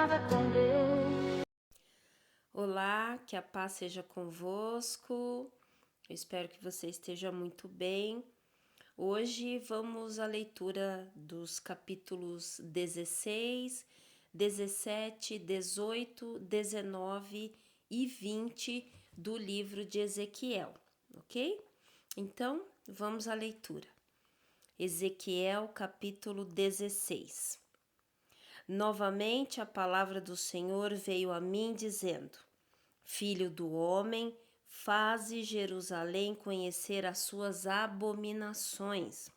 Caminhava com Deus. Olá, que a paz seja convosco. Eu espero que você esteja muito bem. Hoje vamos à leitura dos capítulos 16, 17, 18, 19 e 20 do livro de Ezequiel, ok? Então, vamos à leitura. Ezequiel, capítulo 16. Novamente a palavra do Senhor veio a mim dizendo: Filho do homem, faze Jerusalém conhecer as suas abominações.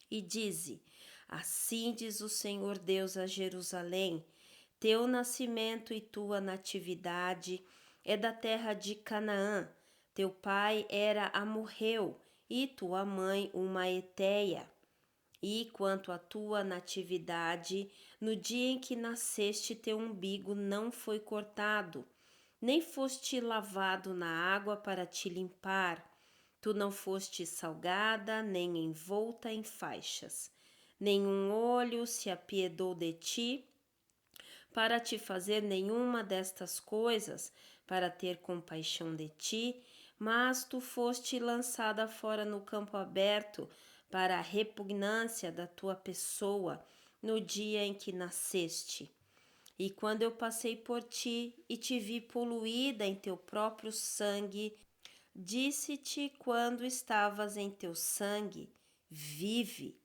E dize: Assim diz o Senhor Deus a Jerusalém: Teu nascimento e tua natividade é da terra de Canaã. Teu pai era amorreu e tua mãe uma eteia. E quanto à tua natividade, no dia em que nasceste, teu umbigo não foi cortado, nem foste lavado na água para te limpar. Tu não foste salgada, nem envolta em faixas. Nenhum olho se apiedou de ti para te fazer nenhuma destas coisas, para ter compaixão de ti, mas tu foste lançada fora no campo aberto, para a repugnância da tua pessoa, no dia em que nasceste. E quando eu passei por ti e te vi poluída em teu próprio sangue, disse-te quando estavas em teu sangue: vive.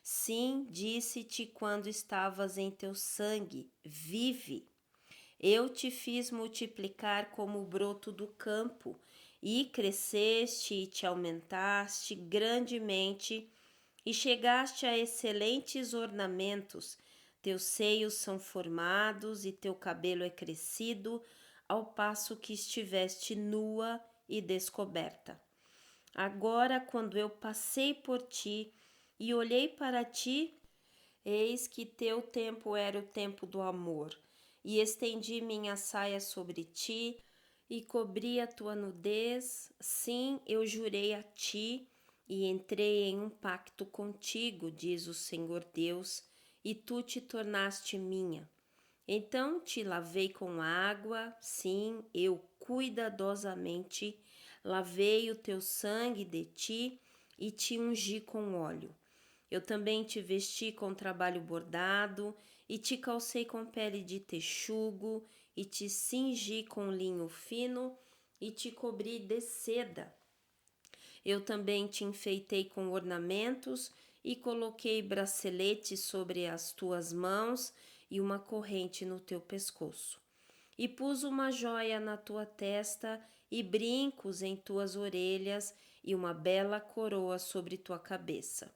Sim, disse-te quando estavas em teu sangue: vive. Eu te fiz multiplicar como o broto do campo, e cresceste e te aumentaste grandemente, e chegaste a excelentes ornamentos. Teus seios são formados e teu cabelo é crescido, ao passo que estiveste nua e descoberta. Agora, quando eu passei por ti e olhei para ti, eis que teu tempo era o tempo do amor, e estendi minha saia sobre ti e cobri a tua nudez. Sim, eu jurei a ti e entrei em um pacto contigo, diz o Senhor Deus, e tu te tornaste minha. Então te lavei com água, sim, eu cuidadosamente lavei o teu sangue de ti e te ungi com óleo. Eu também te vesti com trabalho bordado, e te calcei com pele de texugo, e te cingi com linho fino, e te cobri de seda. Eu também te enfeitei com ornamentos, e coloquei braceletes sobre as tuas mãos, e uma corrente no teu pescoço. E pus uma joia na tua testa, e brincos em tuas orelhas, e uma bela coroa sobre tua cabeça.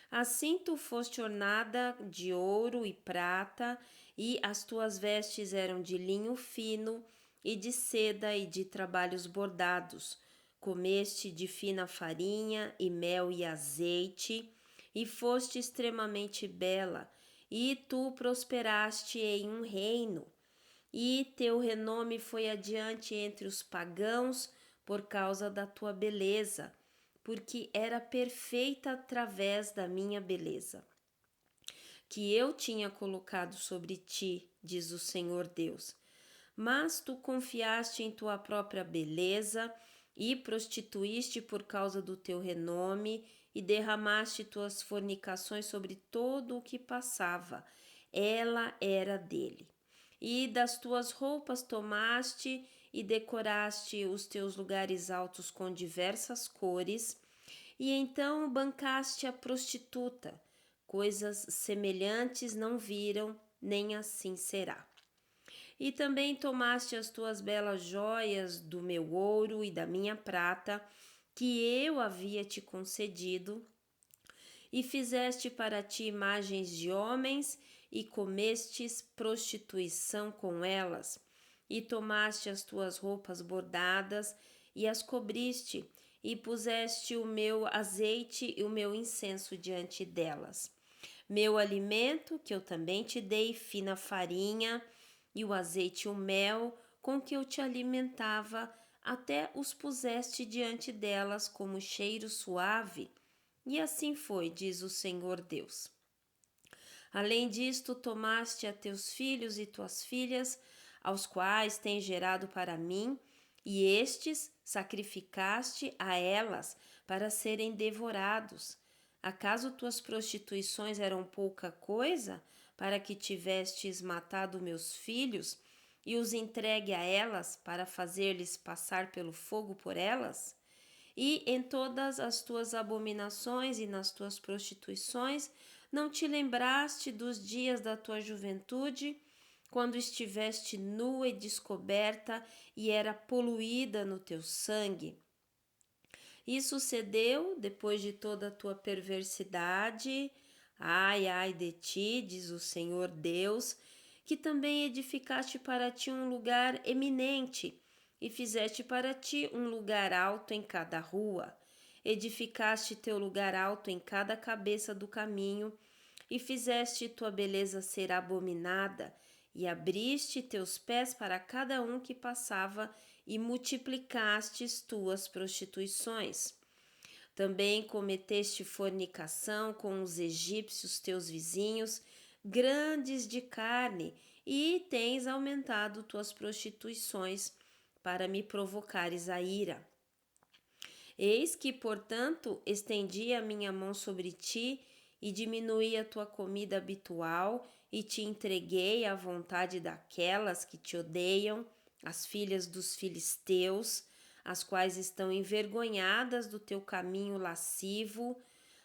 Assim tu foste ornada de ouro e prata, e as tuas vestes eram de linho fino, e de seda e de trabalhos bordados. Comeste de fina farinha, e mel e azeite, e foste extremamente bela, e tu prosperaste em um reino. E teu renome foi adiante entre os pagãos por causa da tua beleza, porque era perfeita através da minha beleza, que eu tinha colocado sobre ti, diz o Senhor Deus. Mas tu confiaste em tua própria beleza e prostituíste por causa do teu renome e derramaste tuas fornicações sobre todo o que passava. Ela era dele. E das tuas roupas tomaste e decoraste os teus lugares altos com diversas cores, e então bancaste a prostituta. Coisas semelhantes não viram, nem assim será. E também tomaste as tuas belas joias do meu ouro e da minha prata, que eu havia te concedido, e fizeste para ti imagens de homens, e comestes prostituição com elas, e tomaste as tuas roupas bordadas, e as cobriste, e puseste o meu azeite e o meu incenso diante delas. Meu alimento, que eu também te dei, fina farinha, e o azeite e o mel, com que eu te alimentava, até os puseste diante delas como cheiro suave. E assim foi, diz o Senhor Deus. Além disto, tomaste a teus filhos e tuas filhas, aos quais tens gerado para mim, e estes sacrificaste a elas para serem devorados. Acaso tuas prostituições eram pouca coisa, para que tivestes matado meus filhos e os entregue a elas para fazer-lhes passar pelo fogo por elas? E em todas as tuas abominações e nas tuas prostituições, não te lembraste dos dias da tua juventude, quando estiveste nua e descoberta e era poluída no teu sangue? E sucedeu depois de toda a tua perversidade. Ai, ai de ti, diz o Senhor Deus, que também edificaste para ti um lugar eminente, e fizeste para ti um lugar alto em cada rua. Edificaste teu lugar alto em cada cabeça do caminho, e fizeste tua beleza ser abominada, e abriste teus pés para cada um que passava, e multiplicastes tuas prostituições. Também cometeste fornicação com os egípcios teus vizinhos, grandes de carne, e tens aumentado tuas prostituições para me provocares a ira. Eis que, portanto, estendi a minha mão sobre ti e diminuí a tua comida habitual e te entreguei à vontade daquelas que te odeiam, as filhas dos filisteus, as quais estão envergonhadas do teu caminho lascivo.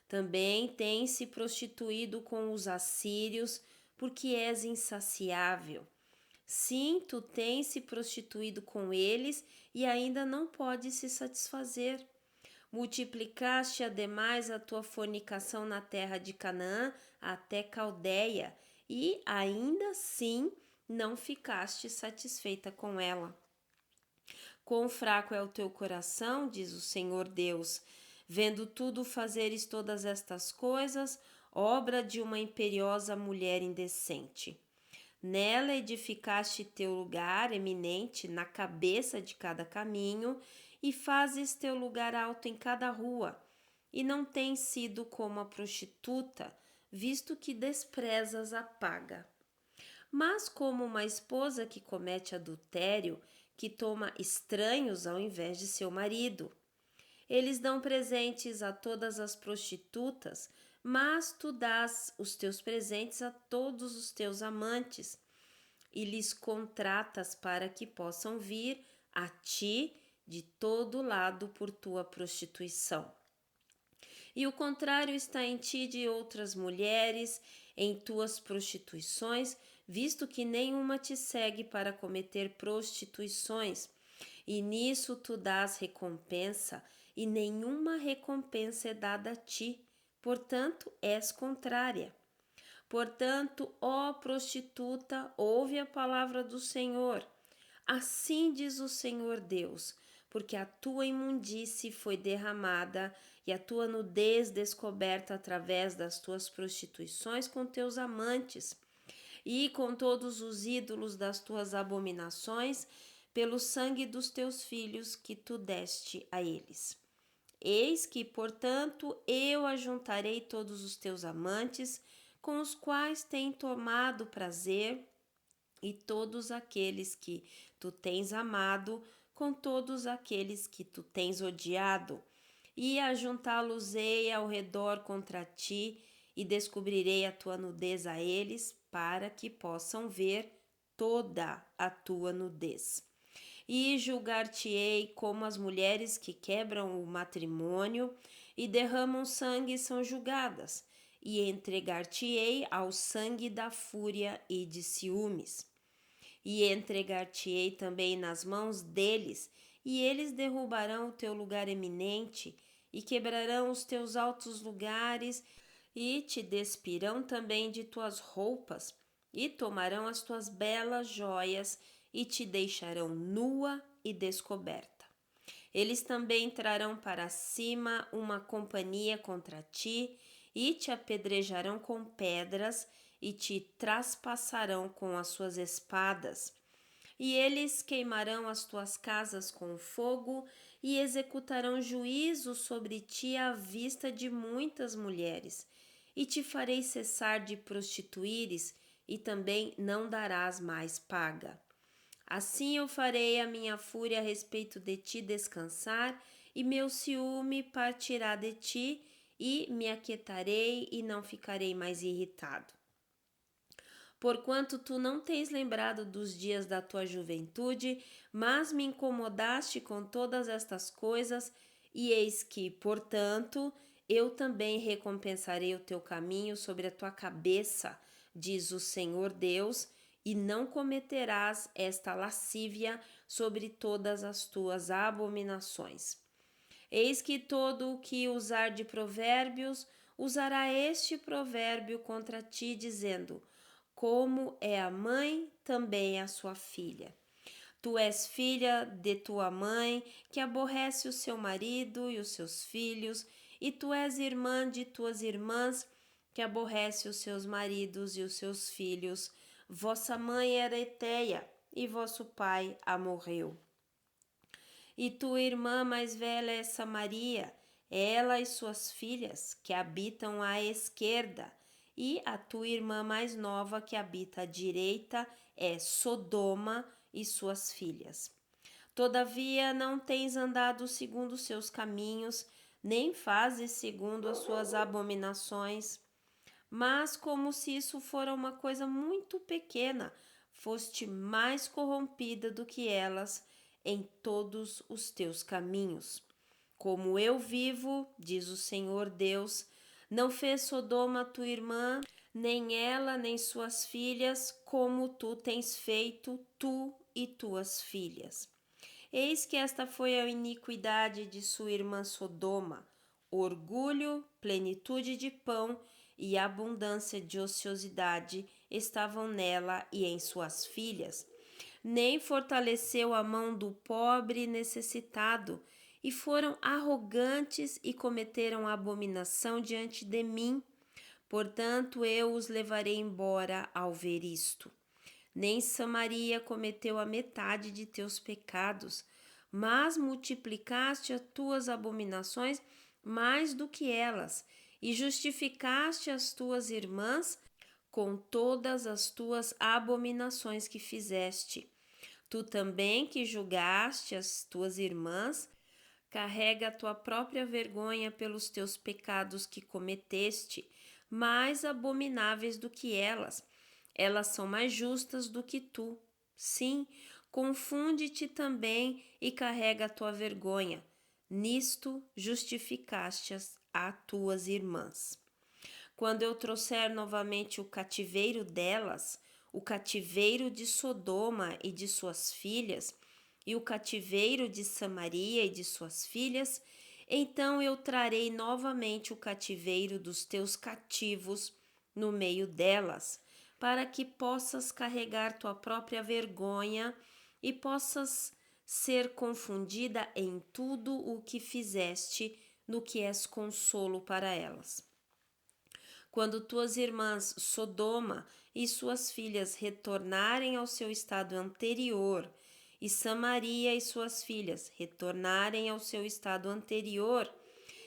Também tens se prostituído com os assírios, porque és insaciável. Sim, tu tens se prostituído com eles e ainda não podes se satisfazer. Multiplicaste ademais a tua fornicação na terra de Canaã até Caldeia, e ainda assim não ficaste satisfeita com ela. Quão fraco é o teu coração, diz o Senhor Deus, vendo tudo fazeres todas estas coisas, obra de uma imperiosa mulher indecente. Nela edificaste teu lugar eminente na cabeça de cada caminho, e fazes teu lugar alto em cada rua, e não tens sido como a prostituta, visto que desprezas a paga. Mas como uma esposa que comete adultério, que toma estranhos ao invés de seu marido. Eles dão presentes a todas as prostitutas, mas tu dás os teus presentes a todos os teus amantes, e lhes contratas para que possam vir a ti de todo lado por tua prostituição. E o contrário está em ti de outras mulheres, em tuas prostituições, visto que nenhuma te segue para cometer prostituições, e nisso tu dás recompensa, e nenhuma recompensa é dada a ti, portanto és contrária. Portanto, ó prostituta, ouve a palavra do Senhor. Assim diz o Senhor Deus, porque a tua imundície foi derramada e a tua nudez descoberta através das tuas prostituições com teus amantes e com todos os ídolos das tuas abominações, pelo sangue dos teus filhos que tu deste a eles. Eis que, portanto, eu ajuntarei todos os teus amantes, com os quais tens tomado prazer, e todos aqueles que tu tens amado, com todos aqueles que tu tens odiado, e ajuntá-los-ei ao redor contra ti, e descobrirei a tua nudez a eles, para que possam ver toda a tua nudez. E julgar-te-ei como as mulheres que quebram o matrimônio e derramam sangue são julgadas, e entregar-te-ei ao sangue da fúria e de ciúmes. E entregar-te-ei também nas mãos deles, e eles derrubarão o teu lugar eminente, e quebrarão os teus altos lugares, e te despirão também de tuas roupas, e tomarão as tuas belas joias, e te deixarão nua e descoberta. Eles também trarão para cima uma companhia contra ti, e te apedrejarão com pedras, e te traspassarão com as suas espadas. E eles queimarão as tuas casas com fogo, e executarão juízo sobre ti à vista de muitas mulheres. e te farei cessar de prostituires, e também não darás mais paga. Assim eu farei a minha fúria a respeito de ti descansar, e meu ciúme partirá de ti, e me aquietarei e não ficarei mais irritado. Porquanto tu não tens lembrado dos dias da tua juventude, mas me incomodaste com todas estas coisas, e eis que, portanto, eu também recompensarei o teu caminho sobre a tua cabeça, diz o Senhor Deus, e não cometerás esta lascívia sobre todas as tuas abominações. Eis que todo o que usar de provérbios usará este provérbio contra ti, dizendo: como é a mãe, também é a sua filha. Tu és filha de tua mãe, que aborrece o seu marido e os seus filhos, e tu és irmã de tuas irmãs, que aborrece os seus maridos e os seus filhos. Vossa mãe era Eteia, e vosso pai amorreu. E tua irmã mais velha é Samaria, ela e suas filhas, que habitam à esquerda, e a tua irmã mais nova, que habita à direita, é Sodoma e suas filhas. Todavia não tens andado segundo os seus caminhos, nem fazes segundo as suas abominações, mas como se isso fora uma coisa muito pequena, foste mais corrompida do que elas em todos os teus caminhos. Como eu vivo, diz o Senhor Deus, não fez Sodoma tua irmã, nem ela, nem suas filhas, como tu tens feito, tu e tuas filhas. Eis que esta foi a iniquidade de sua irmã Sodoma: orgulho, plenitude de pão e abundância de ociosidade estavam nela e em suas filhas. Nem fortaleceu a mão do pobre necessitado, e foram arrogantes e cometeram abominação diante de mim. Portanto, eu os levarei embora ao ver isto. Nem Samaria cometeu a metade de teus pecados, mas multiplicaste as tuas abominações mais do que elas, e justificaste as tuas irmãs com todas as tuas abominações que fizeste. Tu também que julgaste as tuas irmãs, carrega a tua própria vergonha pelos teus pecados que cometeste, mais abomináveis do que elas. Elas são mais justas do que tu. Sim, confunde-te também e carrega a tua vergonha. Nisto justificaste a tuas irmãs. Quando eu trouxer novamente o cativeiro delas, o cativeiro de Sodoma e de suas filhas, e o cativeiro de Samaria e de suas filhas, então eu trarei novamente o cativeiro dos teus cativos no meio delas, para que possas carregar tua própria vergonha e possas ser confundida em tudo o que fizeste, no que és consolo para elas. Quando tuas irmãs Sodoma e suas filhas retornarem ao seu estado anterior, e Samaria e suas filhas retornarem ao seu estado anterior,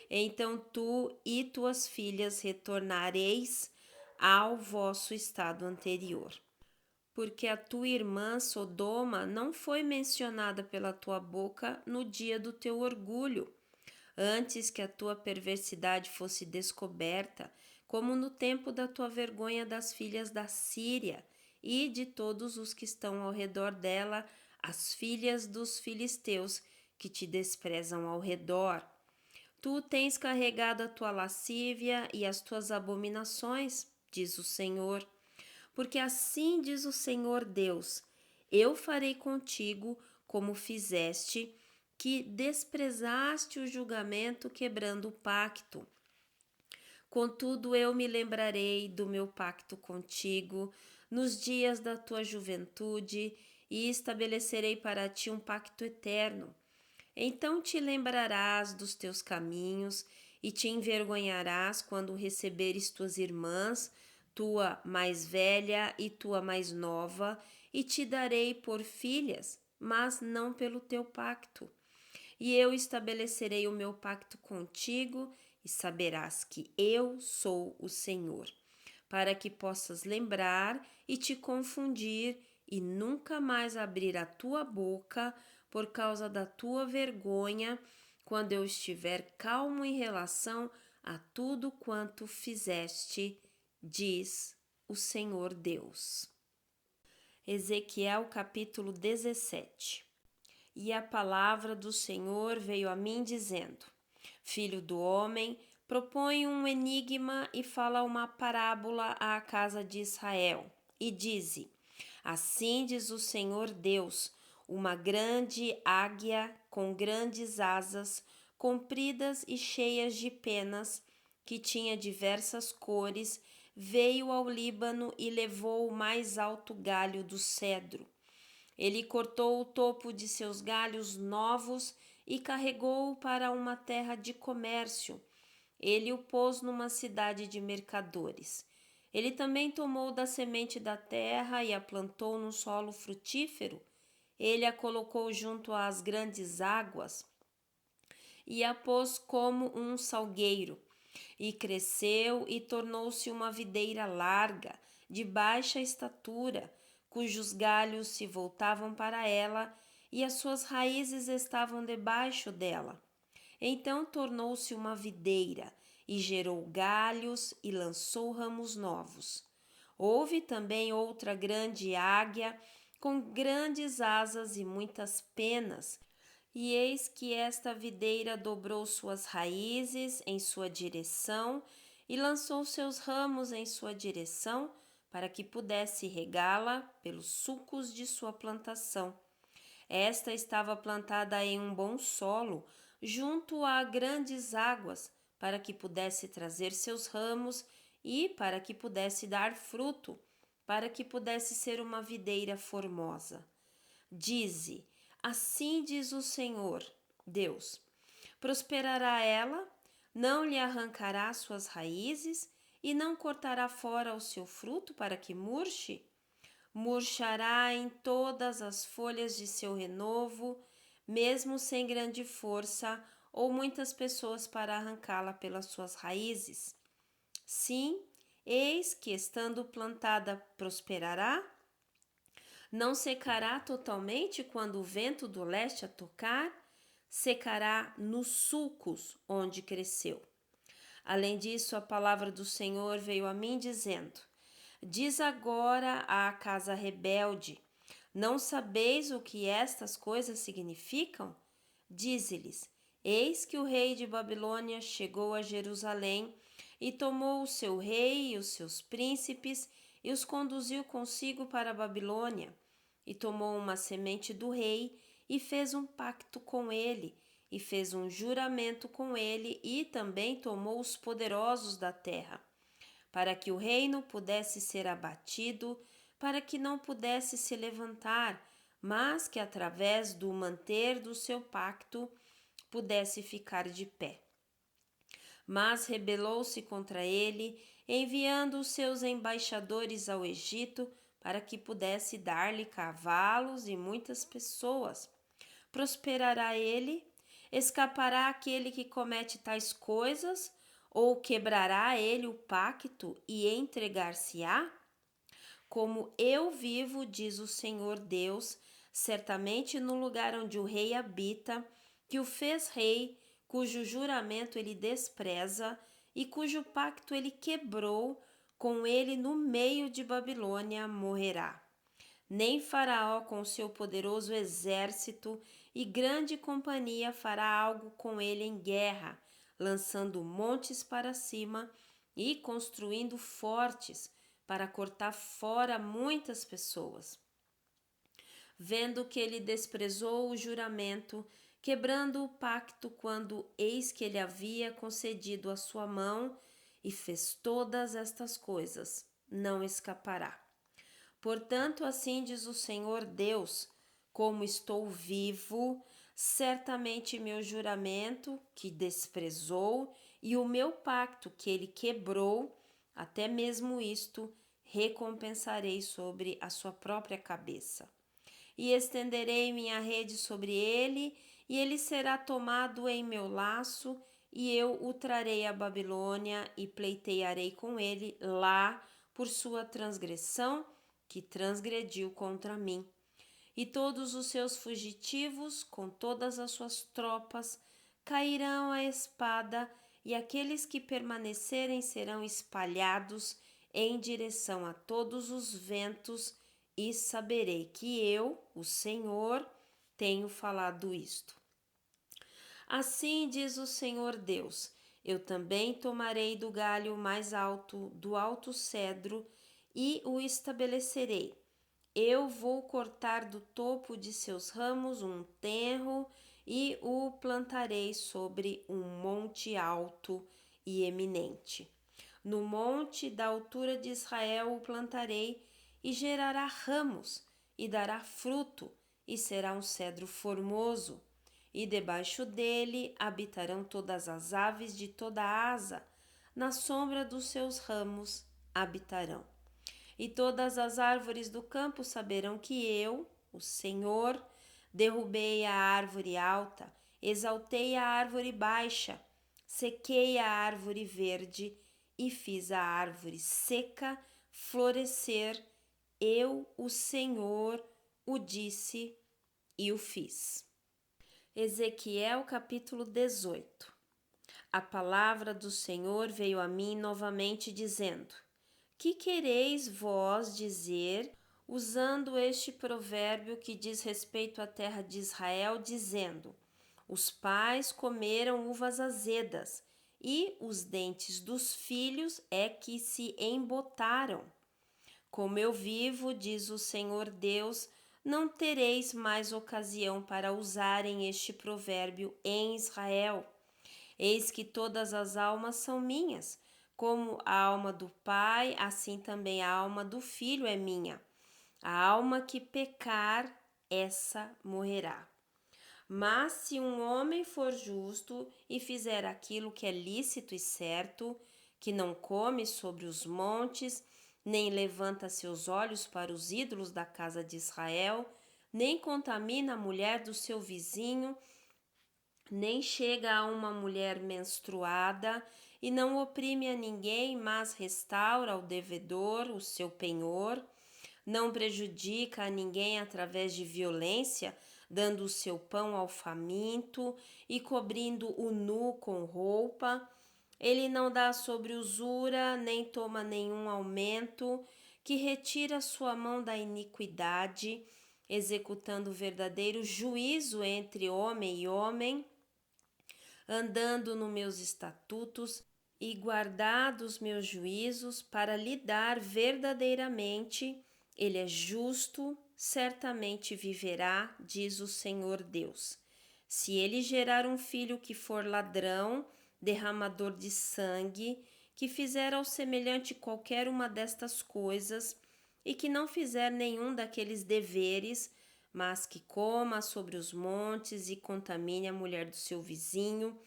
então tu e tuas filhas retornareis ao vosso estado anterior. Porque a tua irmã Sodoma não foi mencionada pela tua boca no dia do teu orgulho, antes que a tua perversidade fosse descoberta, como no tempo da tua vergonha das filhas da Síria e de todos os que estão ao redor dela, as filhas dos filisteus que te desprezam ao redor. Tu tens carregado a tua lascívia e as tuas abominações, diz o Senhor. Porque assim diz o Senhor Deus: eu farei contigo como fizeste, que desprezaste o julgamento, quebrando o pacto. Contudo, eu me lembrarei do meu pacto contigo nos dias da tua juventude e estabelecerei para ti um pacto eterno. Então te lembrarás dos teus caminhos e te envergonharás quando receberes tuas irmãs, tua mais velha e tua mais nova, e te darei por filhas, mas não pelo teu pacto. E eu estabelecerei o meu pacto contigo e saberás que eu sou o Senhor, para que possas lembrar e te confundir e nunca mais abrir a tua boca por causa da tua vergonha, quando eu estiver calmo em relação a tudo quanto fizeste, diz o Senhor Deus. Ezequiel capítulo 17. E a palavra do Senhor veio a mim dizendo: Filho do homem, propõe um enigma e fala uma parábola à casa de Israel. E dize: Assim diz o Senhor Deus, uma grande águia com grandes asas, compridas e cheias de penas, que tinha diversas cores, veio ao Líbano e levou o mais alto galho do cedro. Ele cortou o topo de seus galhos novos e carregou-o para uma terra de comércio. Ele o pôs numa cidade de mercadores. Ele também tomou da semente da terra e a plantou num solo frutífero. Ele a colocou junto às grandes águas e a pôs como um salgueiro. E cresceu e tornou-se uma videira larga, de baixa estatura, cujos galhos se voltavam para ela e as suas raízes estavam debaixo dela. Então tornou-se uma videira e gerou galhos e lançou ramos novos. Houve também outra grande águia com grandes asas e muitas penas, e eis que esta videira dobrou suas raízes em sua direção e lançou seus ramos em sua direção, para que pudesse regá-la pelos sulcos de sua plantação. Esta estava plantada em um bom solo, junto a grandes águas, para que pudesse trazer seus ramos e para que pudesse dar fruto, para que pudesse ser uma videira formosa. Dize: Assim diz o Senhor, Deus: prosperará ela, não lhe arrancará suas raízes e não cortará fora o seu fruto para que murche? Murchará em todas as folhas de seu renovo, mesmo sem grande força ou muitas pessoas para arrancá-la pelas suas raízes. Sim, eis que estando plantada prosperará. Não secará totalmente quando o vento do leste a tocar, secará nos sulcos onde cresceu. Além disso, a palavra do Senhor veio a mim dizendo: Diz agora à casa rebelde: Não sabeis o que estas coisas significam? Dize-lhes: Eis que o rei de Babilônia chegou a Jerusalém e tomou o seu rei e os seus príncipes e os conduziu consigo para a Babilônia. E tomou uma semente do rei e fez um pacto com ele, e fez um juramento com ele, e também tomou os poderosos da terra, para que o reino pudesse ser abatido, para que não pudesse se levantar, mas que através do manter do seu pacto pudesse ficar de pé. Mas rebelou-se contra ele, enviando os seus embaixadores ao Egito para que pudesse dar-lhe cavalos e muitas pessoas. Prosperará ele? Escapará aquele que comete tais coisas? Ou quebrará ele o pacto e entregar-se-á? Como eu vivo, diz o Senhor Deus, certamente no lugar onde o rei habita, que o fez rei, cujo juramento ele despreza e cujo pacto ele quebrou, com ele no meio de Babilônia morrerá. Nem Faraó com seu poderoso exército e grande companhia fará algo com ele em guerra, lançando montes para cima e construindo fortes para cortar fora muitas pessoas. Vendo que ele desprezou o juramento, quebrando o pacto quando eis que ele havia concedido a sua mão, e fez todas estas coisas, não escapará. Portanto, assim diz o Senhor Deus: como estou vivo, certamente meu juramento, que desprezou, e o meu pacto, que ele quebrou, até mesmo isto recompensarei sobre a sua própria cabeça. E estenderei minha rede sobre ele, e ele será tomado em meu laço, e eu o trarei à Babilônia e pleitearei com ele lá por sua transgressão, que transgrediu contra mim. E todos os seus fugitivos, com todas as suas tropas, cairão à espada, e aqueles que permanecerem serão espalhados em direção a todos os ventos, e saberei que eu, o Senhor, tenho falado isto. Assim diz o Senhor Deus: eu também tomarei do galho mais alto, do alto cedro, e o estabelecerei. Eu vou cortar do topo de seus ramos um tenro e o plantarei sobre um monte alto e eminente. No monte da altura de Israel o plantarei, e gerará ramos, e dará fruto, e será um cedro formoso. E debaixo dele habitarão todas as aves de toda a asa, na sombra dos seus ramos habitarão. E todas as árvores do campo saberão que eu, o Senhor, derrubei a árvore alta, exaltei a árvore baixa, sequei a árvore verde e fiz a árvore seca florescer. Eu, o Senhor, o disse e o fiz. Ezequiel capítulo 18. A palavra do Senhor veio a mim novamente dizendo: que quereis vós dizer, usando este provérbio que diz respeito à terra de Israel, dizendo: os pais comeram uvas azedas, e os dentes dos filhos é que se embotaram. Como eu vivo, diz o Senhor Deus, não tereis mais ocasião para usarem este provérbio em Israel. Eis que todas as almas são minhas, como a alma do Pai, assim também a alma do Filho é minha. A alma que pecar, essa morrerá. Mas se um homem for justo e fizer aquilo que é lícito e certo, que não come sobre os montes, nem levanta seus olhos para os ídolos da casa de Israel, nem contamina a mulher do seu vizinho, nem chega a uma mulher menstruada, e não oprime a ninguém, mas restaura ao devedor o seu penhor, não prejudica a ninguém através de violência, dando o seu pão ao faminto e cobrindo o nu com roupa. Ele não dá sobre usura, nem toma nenhum aumento, que retira sua mão da iniquidade, executando verdadeiro juízo entre homem e homem, andando nos meus estatutos e guardados meus juízos para lidar verdadeiramente. Ele é justo, certamente viverá, diz o Senhor Deus. Se ele gerar um filho que for ladrão, derramador de sangue, que fizer ao semelhante qualquer uma destas coisas, e que não fizer nenhum daqueles deveres, mas que coma sobre os montes e contamine a mulher do seu vizinho,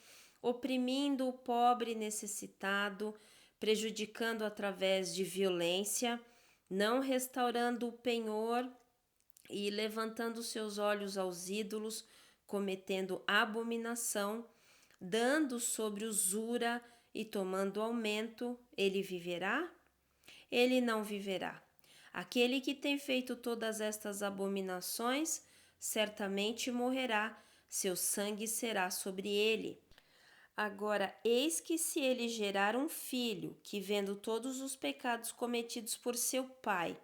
oprimindo o pobre necessitado, prejudicando através de violência, não restaurando o penhor e levantando seus olhos aos ídolos, cometendo abominação, dando sobre usura e tomando aumento, ele viverá? Ele não viverá. Aquele que tem feito todas estas abominações, certamente morrerá, seu sangue será sobre ele. Agora, eis que se ele gerar um filho, que vendo todos os pecados cometidos por seu pai,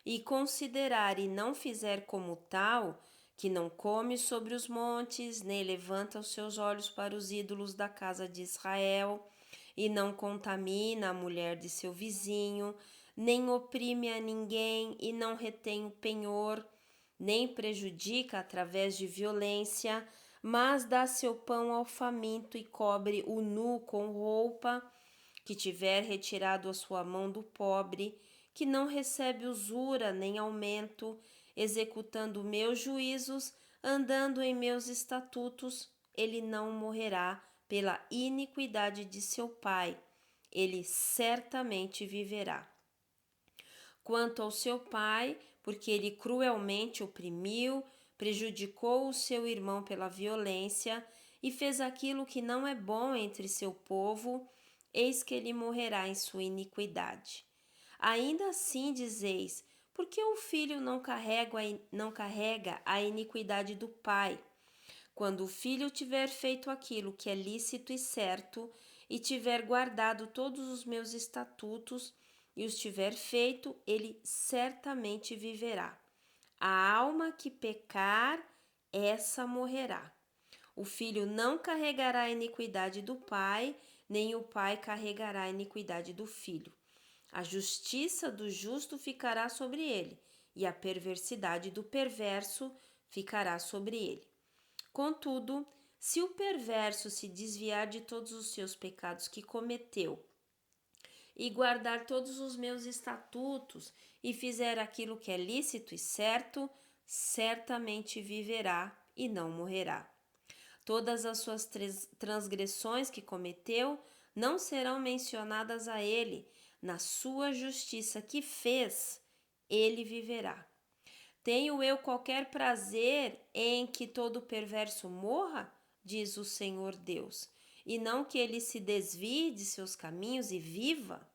e considerar e não fizer como tal, que não come sobre os montes, nem levanta os seus olhos para os ídolos da casa de Israel, e não contamina a mulher de seu vizinho, nem oprime a ninguém e não retém o penhor, nem prejudica através de violência, mas dá seu pão ao faminto e cobre o nu com roupa, que tiver retirado a sua mão do pobre, que não recebe usura nem aumento, executando meus juízos, andando em meus estatutos, ele não morrerá pela iniquidade de seu pai, ele certamente viverá. Quanto ao seu pai, porque ele cruelmente oprimiu, prejudicou o seu irmão pela violência e fez aquilo que não é bom entre seu povo, eis que ele morrerá em sua iniquidade. Ainda assim dizeis: por que o filho não carrega a iniquidade do pai? Quando o filho tiver feito aquilo que é lícito e certo, e tiver guardado todos os meus estatutos, e os tiver feito, ele certamente viverá. A alma que pecar, essa morrerá. O filho não carregará a iniquidade do pai, nem o pai carregará a iniquidade do filho. A justiça do justo ficará sobre ele, e a perversidade do perverso ficará sobre ele. Contudo, se o perverso se desviar de todos os seus pecados que cometeu, e guardar todos os meus estatutos, e fizer aquilo que é lícito e certo, certamente viverá e não morrerá. Todas as suas transgressões que cometeu não serão mencionadas a ele. Na sua justiça que fez, ele viverá. Tenho eu qualquer prazer em que todo perverso morra? Diz o Senhor Deus, e não que ele se desvie de seus caminhos e viva?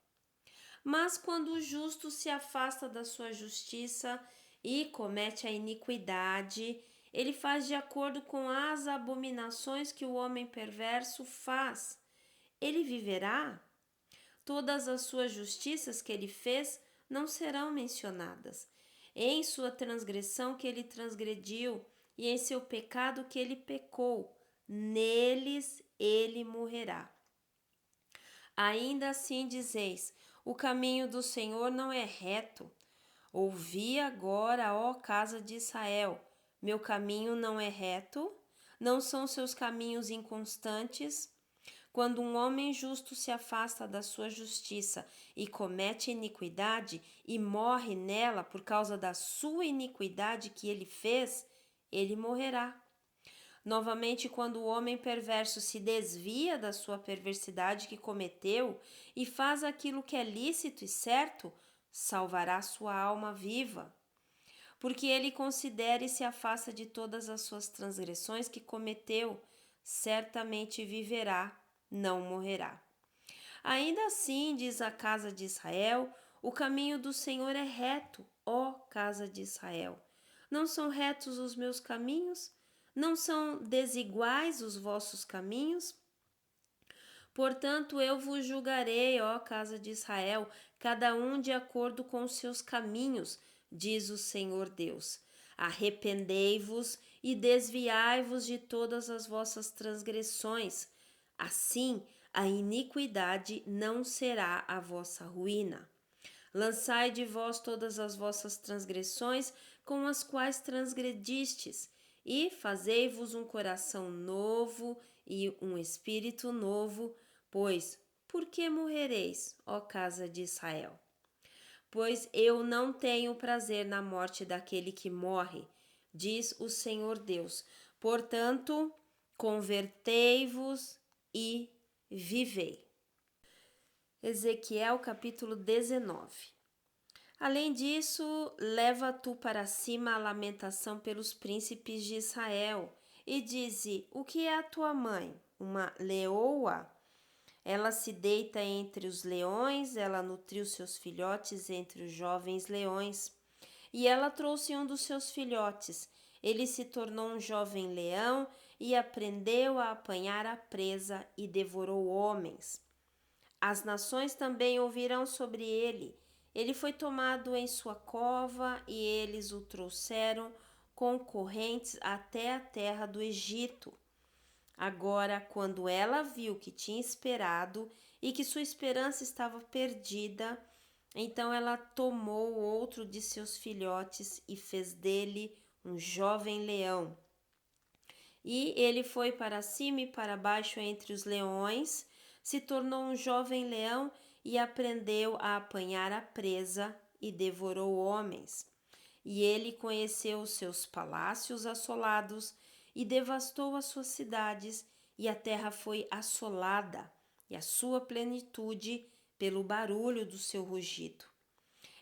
Mas quando o justo se afasta da sua justiça e comete a iniquidade, ele faz de acordo com as abominações que o homem perverso faz. Ele viverá? Todas as suas justiças que ele fez não serão mencionadas. Em sua transgressão que ele transgrediu e em seu pecado que ele pecou, neles ele morrerá. Ainda assim dizeis: o caminho do Senhor não é reto. Ouvi agora, ó casa de Israel: meu caminho não é reto? Não são seus caminhos inconstantes? Quando um homem justo se afasta da sua justiça e comete iniquidade e morre nela por causa da sua iniquidade que ele fez, ele morrerá. Novamente, quando o homem perverso se desvia da sua perversidade que cometeu e faz aquilo que é lícito e certo, salvará sua alma viva. Porque ele considera e se afasta de todas as suas transgressões que cometeu, certamente viverá, não morrerá. Ainda assim, diz a casa de Israel, o caminho do Senhor é reto, ó casa de Israel. Não são retos os meus caminhos? Não são desiguais os vossos caminhos? Portanto, eu vos julgarei, ó casa de Israel, cada um de acordo com os seus caminhos, diz o Senhor Deus. Arrependei-vos e desviai-vos de todas as vossas transgressões. Assim, a iniquidade não será a vossa ruína. Lançai de vós todas as vossas transgressões com as quais transgredistes, e fazei-vos um coração novo e um espírito novo, pois por que morrereis, ó casa de Israel? Pois eu não tenho prazer na morte daquele que morre, diz o Senhor Deus. Portanto, convertei-vos e vivei. Ezequiel capítulo 19. Além disso, leva tu para cima a lamentação pelos príncipes de Israel, e dize: o que é a tua mãe? Uma leoa? Ela se deita entre os leões, ela nutriu seus filhotes entre os jovens leões. E ela trouxe um dos seus filhotes. Ele se tornou um jovem leão e aprendeu a apanhar a presa e devorou homens. As nações também ouvirão sobre ele. Ele foi tomado em sua cova e eles o trouxeram com correntes até a terra do Egito. Agora, quando ela viu que tinha esperado e que sua esperança estava perdida, então ela tomou outro de seus filhotes e fez dele um jovem leão. E ele foi para cima e para baixo entre os leões, se tornou um jovem leão e aprendeu a apanhar a presa e devorou homens. E ele conheceu os seus palácios assolados e devastou as suas cidades, e a terra foi assolada, e a sua plenitude pelo barulho do seu rugido.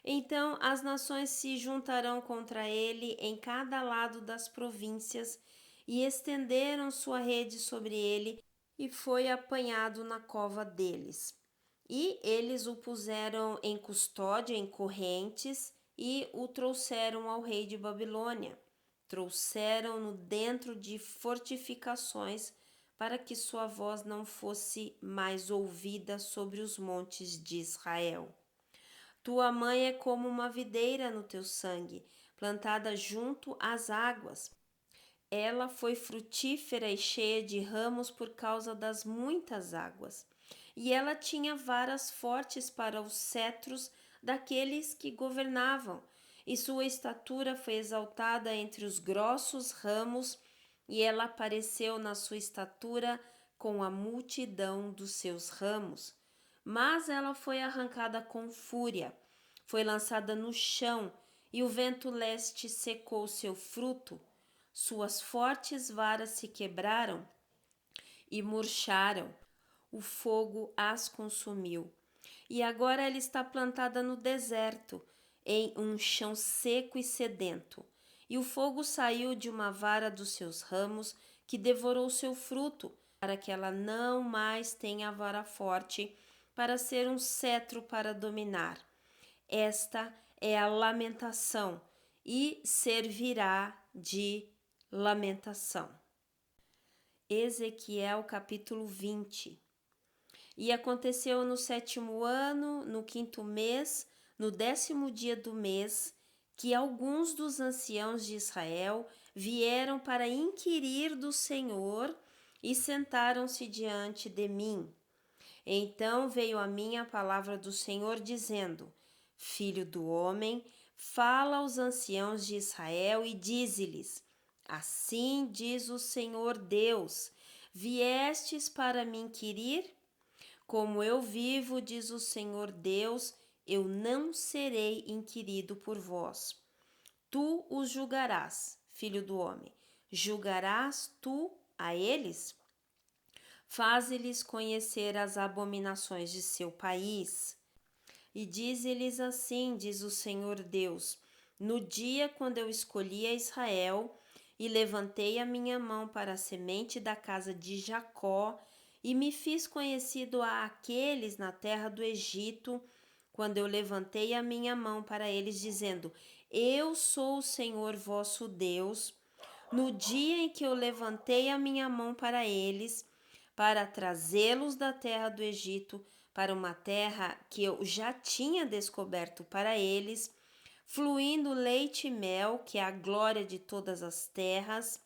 Então as nações se juntarão contra ele em cada lado das províncias, e estenderam sua rede sobre ele, e foi apanhado na cova deles. E eles o puseram em custódia, em correntes, e o trouxeram ao rei de Babilônia. Trouxeram-no dentro de fortificações, para que sua voz não fosse mais ouvida sobre os montes de Israel. Tua mãe é como uma videira no teu sangue, plantada junto às águas. Ela foi frutífera e cheia de ramos por causa das muitas águas. E ela tinha varas fortes para os cetros daqueles que governavam, e sua estatura foi exaltada entre os grossos ramos, e ela apareceu na sua estatura com a multidão dos seus ramos. Mas ela foi arrancada com fúria, foi lançada no chão, e o vento leste secou seu fruto. Suas fortes varas se quebraram e murcharam, o fogo as consumiu. E agora ela está plantada no deserto, em um chão seco e sedento. E o fogo saiu de uma vara dos seus ramos, que devorou seu fruto, para que ela não mais tenha vara forte, para ser um cetro para dominar. Esta é a lamentação, e servirá de lamentação. Ezequiel capítulo 20. E aconteceu no 7º ano, no 5º mês, no 10º dia do mês, que alguns dos anciãos de Israel vieram para inquirir do Senhor e sentaram-se diante de mim. Então veio a mim a palavra do Senhor, dizendo: Filho do homem, fala aos anciãos de Israel e dize-lhes: Assim diz o Senhor Deus: Viestes para me inquirir? Como eu vivo, diz o Senhor Deus, eu não serei inquirido por vós. Tu os julgarás, filho do homem. Julgarás tu a eles? Faze-lhes conhecer as abominações de seu país. E dize-lhes assim, diz o Senhor Deus: No dia quando eu escolhi a Israel e levantei a minha mão para a semente da casa de Jacó e me fiz conhecido a aqueles na terra do Egito, quando eu levantei a minha mão para eles, dizendo: Eu sou o Senhor vosso Deus. No dia em que eu levantei a minha mão para eles, para trazê-los da terra do Egito, para uma terra que eu já tinha descoberto para eles, fluindo leite e mel, que é a glória de todas as terras.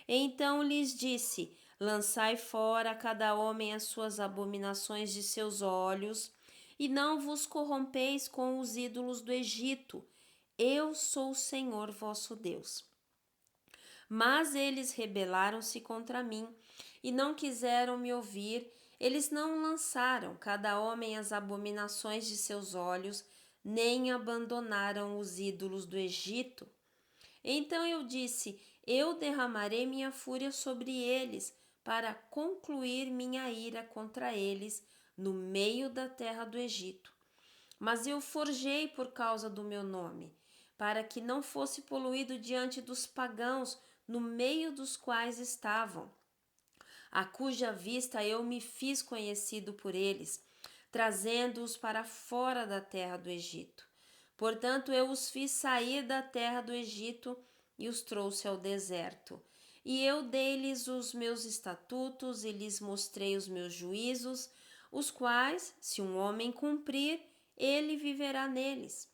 Então lhes disse: Lançai fora cada homem as suas abominações de seus olhos, e não vos corrompeis com os ídolos do Egito. Eu sou o Senhor vosso Deus. Mas eles rebelaram-se contra mim e não quiseram me ouvir. Eles não lançaram cada homem as abominações de seus olhos, nem abandonaram os ídolos do Egito. Então eu disse: Eu derramarei minha fúria sobre eles, para concluir minha ira contra eles no meio da terra do Egito. Mas eu forjei por causa do meu nome, para que não fosse poluído diante dos pagãos no meio dos quais estavam, a cuja vista eu me fiz conhecido por eles, trazendo-os para fora da terra do Egito. Portanto, eu os fiz sair da terra do Egito e os trouxe ao deserto. E eu dei-lhes os meus estatutos e lhes mostrei os meus juízos, os quais, se um homem cumprir, ele viverá neles.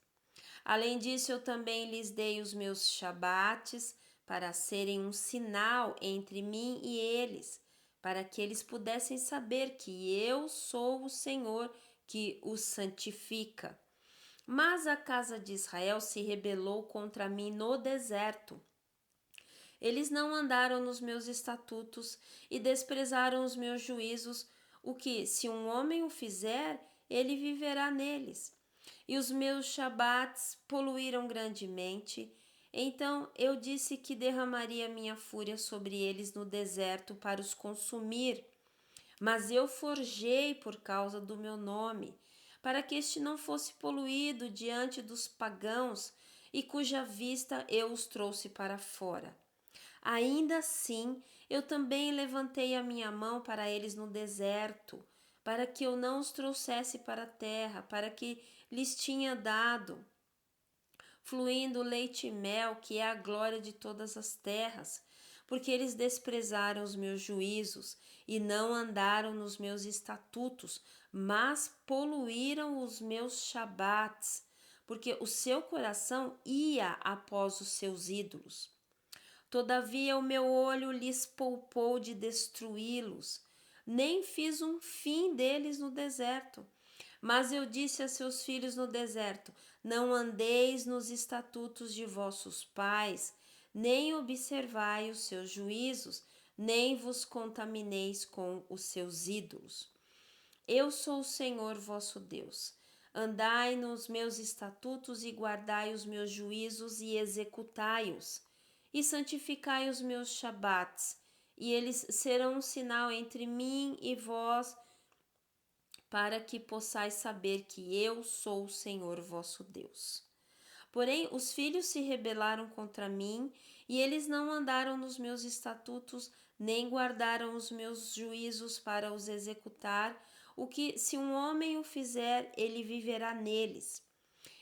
Além disso, eu também lhes dei os meus shabates para serem um sinal entre mim e eles, para que eles pudessem saber que eu sou o Senhor que os santifica. Mas a casa de Israel se rebelou contra mim no deserto. Eles não andaram nos meus estatutos e desprezaram os meus juízos, o que, se um homem o fizer, ele viverá neles. E os meus shabates poluíram grandemente. Então eu disse que derramaria minha fúria sobre eles no deserto para os consumir. Mas eu forjei por causa do meu nome, para que este não fosse poluído diante dos pagãos, e cuja vista eu os trouxe para fora. Ainda assim, eu também levantei a minha mão para eles no deserto, para que eu não os trouxesse para a terra, para que lhes tinha dado, fluindo leite e mel, que é a glória de todas as terras, porque eles desprezaram os meus juízos e não andaram nos meus estatutos, mas poluíram os meus shabates, porque o seu coração ia após os seus ídolos. Todavia o meu olho lhes poupou de destruí-los, nem fiz um fim deles no deserto. Mas eu disse a seus filhos no deserto: não andeis nos estatutos de vossos pais, nem observai os seus juízos, nem vos contamineis com os seus ídolos. Eu sou o Senhor vosso Deus. Andai nos meus estatutos e guardai os meus juízos e executai-os. E santificai os meus shabates, e eles serão um sinal entre mim e vós, para que possais saber que eu sou o Senhor vosso Deus. Porém, os filhos se rebelaram contra mim, e eles não andaram nos meus estatutos, nem guardaram os meus juízos para os executar. O que, se um homem o fizer, ele viverá neles.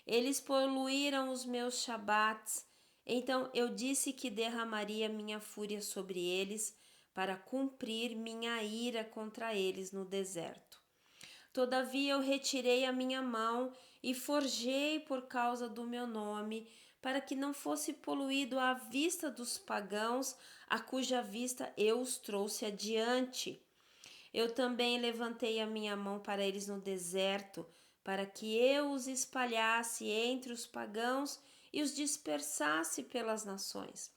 Eles poluíram os meus shabates. Então eu disse que derramaria minha fúria sobre eles, para cumprir minha ira contra eles no deserto. Todavia eu retirei a minha mão e forjei por causa do meu nome, para que não fosse poluído à vista dos pagãos, a cuja vista eu os trouxe adiante. Eu também levantei a minha mão para eles no deserto, para que eu os espalhasse entre os pagãos e os dispersasse pelas nações.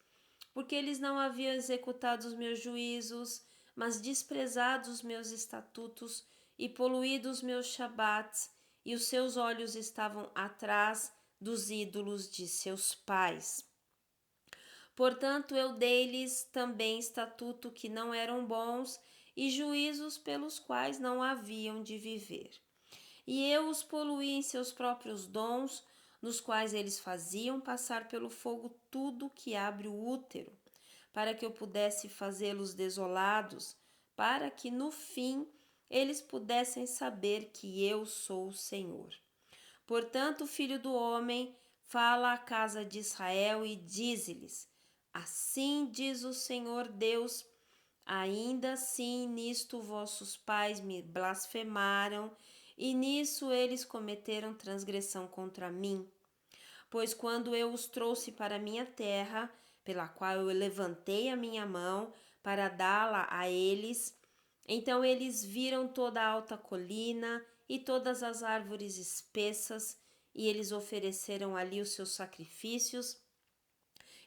Porque eles não haviam executado os meus juízos, mas desprezado os meus estatutos e poluído os meus shabates, e os seus olhos estavam atrás dos ídolos de seus pais. Portanto, eu dei-lhes também estatuto que não eram bons e juízos pelos quais não haviam de viver. E eu os poluí em seus próprios dons, nos quais eles faziam passar pelo fogo tudo que abre o útero, para que eu pudesse fazê-los desolados, para que no fim eles pudessem saber que eu sou o Senhor. Portanto, filho do homem, fala à casa de Israel e dize-lhes: assim diz o Senhor Deus, ainda assim nisto vossos pais me blasfemaram, e nisso eles cometeram transgressão contra mim. Pois quando eu os trouxe para minha terra, pela qual eu levantei a minha mão para dá-la a eles, então eles viram toda a alta colina e todas as árvores espessas, e eles ofereceram ali os seus sacrifícios,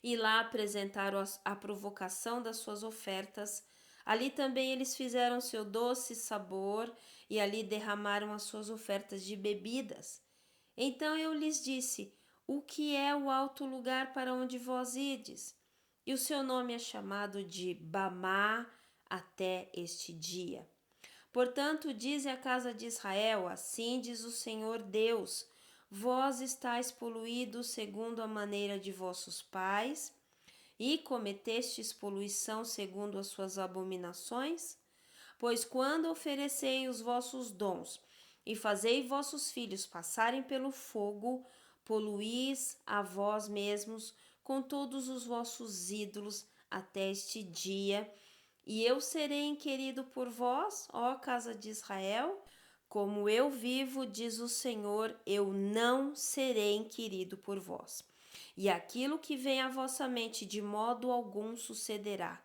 e lá apresentaram a provocação das suas ofertas. Ali também eles fizeram seu doce sabor, e ali derramaram as suas ofertas de bebidas. Então eu lhes disse: o que é o alto lugar para onde vós ides? E o seu nome é chamado de Bamá até este dia. Portanto, dize a casa de Israel: assim diz o Senhor Deus: vós estáis poluídos segundo a maneira de vossos pais, e cometestes poluição segundo as suas abominações? Pois quando oferecei os vossos dons e fazei vossos filhos passarem pelo fogo, poluís a vós mesmos com todos os vossos ídolos até este dia, e eu serei inquirido por vós, ó casa de Israel? Como eu vivo, diz o Senhor, eu não serei inquirido por vós. E aquilo que vem à vossa mente de modo algum sucederá.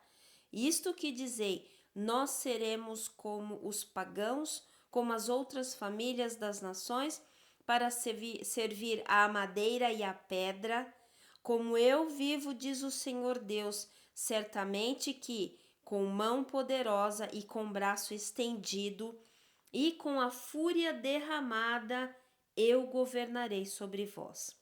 Isto que dizei, nós seremos como os pagãos, como as outras famílias das nações, para servir à madeira e à pedra. Como eu vivo, diz o Senhor Deus, certamente que, com mão poderosa e com braço estendido, e com a fúria derramada, eu governarei sobre vós.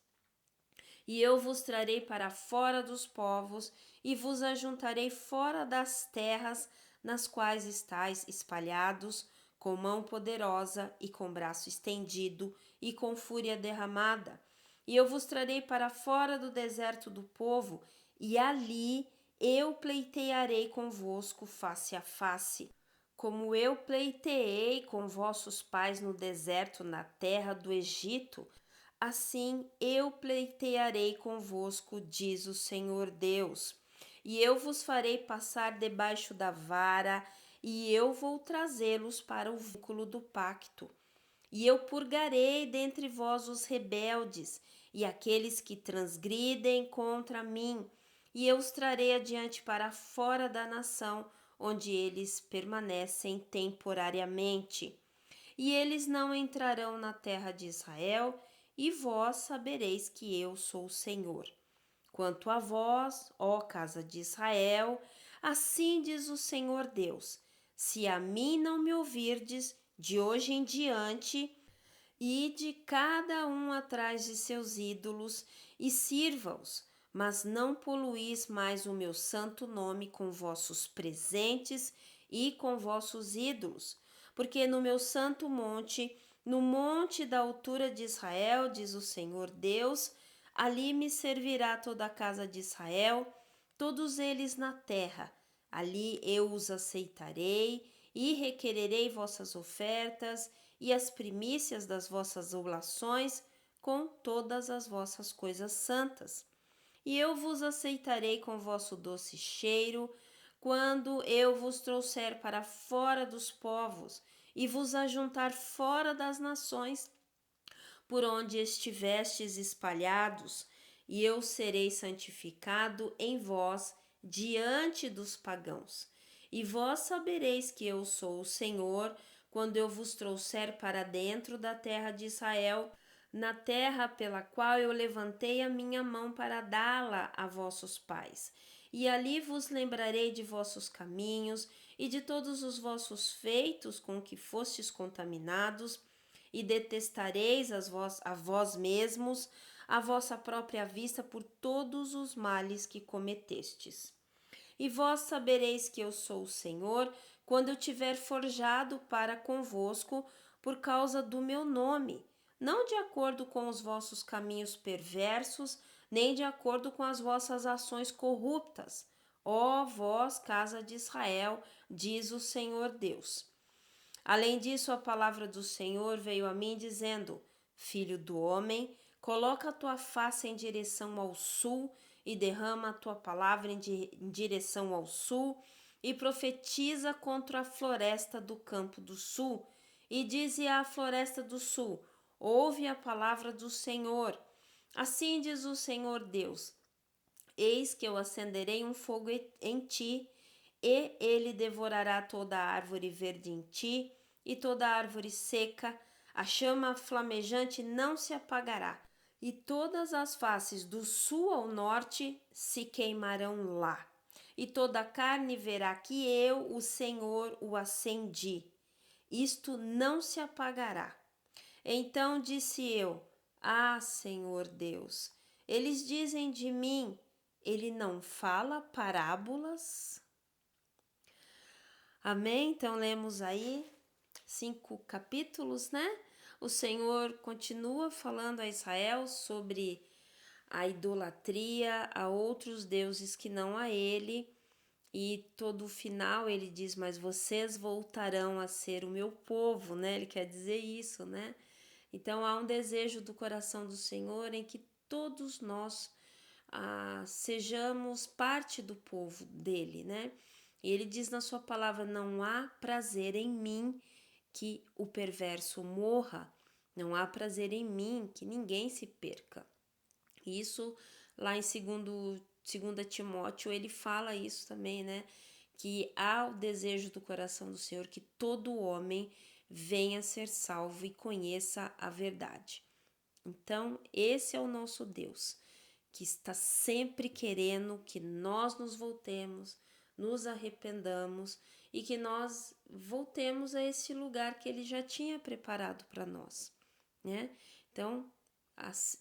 E eu vos trarei para fora dos povos, e vos ajuntarei fora das terras nas quais estáis espalhados, com mão poderosa e com braço estendido e com fúria derramada. E eu vos trarei para fora do deserto do povo, e ali eu pleitearei convosco face a face, como eu pleiteei com vossos pais no deserto, na terra do Egito, assim eu pleitearei convosco, diz o Senhor Deus. E eu vos farei passar debaixo da vara, e eu vou trazê-los para o vínculo do pacto. E eu purgarei dentre vós os rebeldes e aqueles que transgridem contra mim, e eu os trarei adiante para fora da nação, onde eles permanecem temporariamente. E eles não entrarão na terra de Israel, e vós sabereis que eu sou o Senhor. Quanto a vós, ó casa de Israel, assim diz o Senhor Deus: se a mim não me ouvirdes, de hoje em diante, ide cada um atrás de seus ídolos e sirva-os, mas não poluís mais o meu santo nome com vossos presentes e com vossos ídolos, porque no meu santo monte, no monte da altura de Israel, diz o Senhor Deus, ali me servirá toda a casa de Israel, todos eles na terra. Ali eu os aceitarei e requererei vossas ofertas e as primícias das vossas oblações com todas as vossas coisas santas. E eu vos aceitarei com vosso doce cheiro, quando eu vos trouxer para fora dos povos e vos ajuntar fora das nações, por onde estivestes espalhados, e eu serei santificado em vós diante dos pagãos. E vós sabereis que eu sou o Senhor, quando eu vos trouxer para dentro da terra de Israel, na terra pela qual eu levantei a minha mão para dá-la a vossos pais. E ali vos lembrarei de vossos caminhos e de todos os vossos feitos com que fostes contaminados, e detestareis a vós mesmos, a vossa própria vista, por todos os males que cometestes. E vós sabereis que eu sou o Senhor, quando eu tiver forjado para convosco por causa do meu nome, não de acordo com os vossos caminhos perversos, nem de acordo com as vossas ações corruptas. Ó vós, casa de Israel, diz o Senhor Deus. Além disso, a palavra do Senhor veio a mim dizendo: Filho do homem, coloca a tua face em direção ao sul e derrama a tua palavra em direção ao sul e profetiza contra a floresta do campo do sul e dize à floresta do sul: ouve a palavra do Senhor. Assim diz o Senhor Deus: eis que eu acenderei um fogo em ti, e ele devorará toda a árvore verde em ti, e toda a árvore seca, a chama flamejante não se apagará, e todas as faces do sul ao norte se queimarão lá. E toda a carne verá que eu, o Senhor, o acendi. Isto não se apagará. Então disse eu: ah, Senhor Deus, eles dizem de mim, ele não fala parábolas? Amém? Então lemos aí 5 capítulos, né? O Senhor continua falando a Israel sobre a idolatria a outros deuses que não a ele, e todo o final ele diz: mas vocês voltarão a ser o meu povo, né? Ele quer dizer isso, né? Então há um desejo do coração do Senhor em que todos nós sejamos parte do povo dele, né? E ele diz na sua palavra: não há prazer em mim que o perverso morra, não há prazer em mim que ninguém se perca. Isso lá em 2 Timóteo ele fala isso também, né? Que há o desejo do coração do Senhor que todo homem venha ser salvo e conheça a verdade. Então, esse é o nosso Deus, que está sempre querendo que nós nos voltemos, nos arrependamos e que nós voltemos a esse lugar que ele já tinha preparado para nós, né? Então,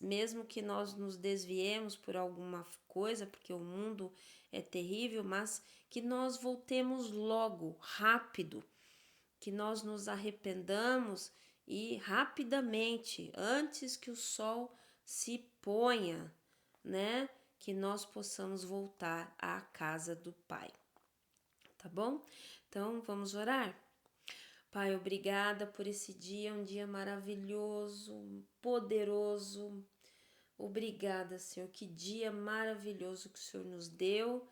mesmo que nós nos desviemos por alguma coisa, porque o mundo é terrível, mas que nós voltemos logo, rápido, que nós nos arrependamos e rapidamente, antes que o sol se ponha, né? que nós possamos voltar à casa do Pai. Tá bom? Então, vamos orar? Pai, obrigada por esse dia, um dia maravilhoso, poderoso. Obrigada, Senhor, que dia maravilhoso que o Senhor nos deu.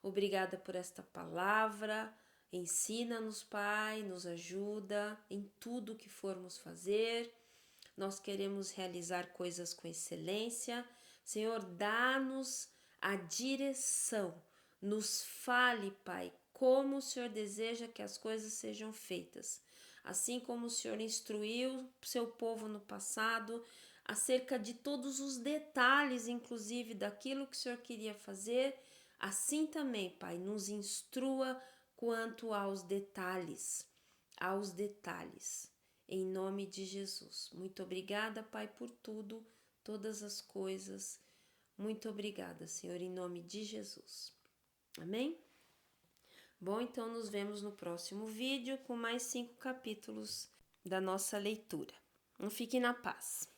Obrigada por esta palavra. Ensina-nos, Pai, nos ajuda em tudo que formos fazer. Nós queremos realizar coisas com excelência. Senhor, dá-nos a direção. Nos fale, Pai, como o Senhor deseja que as coisas sejam feitas. Assim como o Senhor instruiu seu povo no passado, acerca de todos os detalhes, inclusive daquilo que o Senhor queria fazer, assim também, Pai, nos instrua quanto aos detalhes, em nome de Jesus. Muito obrigada, Pai, por tudo, todas as coisas. Muito obrigada, Senhor, em nome de Jesus. Amém? Bom, então nos vemos no próximo vídeo com mais 5 capítulos da nossa leitura. Fique na paz.